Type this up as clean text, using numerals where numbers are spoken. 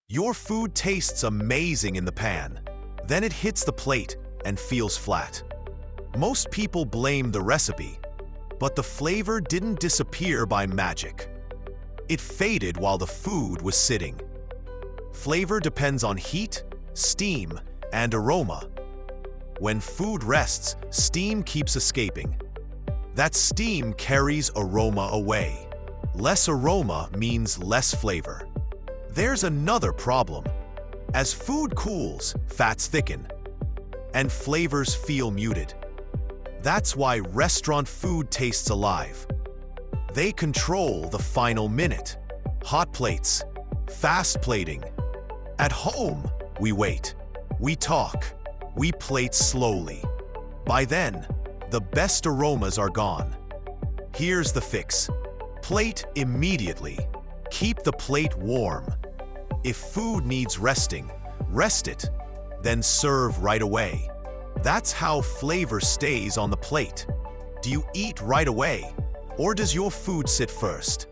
Your food tastes amazing in the pan. Then it hits the plate and feels flat. Most people blame the recipe, but the flavor didn't disappear by magic. It faded while the food was sitting. Flavor depends on heat, steam, and aroma. When food rests, steam keeps escaping. That steam carries aroma away. Less aroma means less flavor. There's another problem. As food cools, fats thicken, and flavors feel muted. That's why restaurant food tastes alive. They control the final minute. Hot plates, fast plating. At home, we wait, we talk, we plate slowly. By then, the best aromas are gone. Here's the fix. Plate immediately. Keep the plate warm. If food needs resting, rest it, then serve right away. That's how flavor stays on the plate. Do you eat right away, or does your food sit first?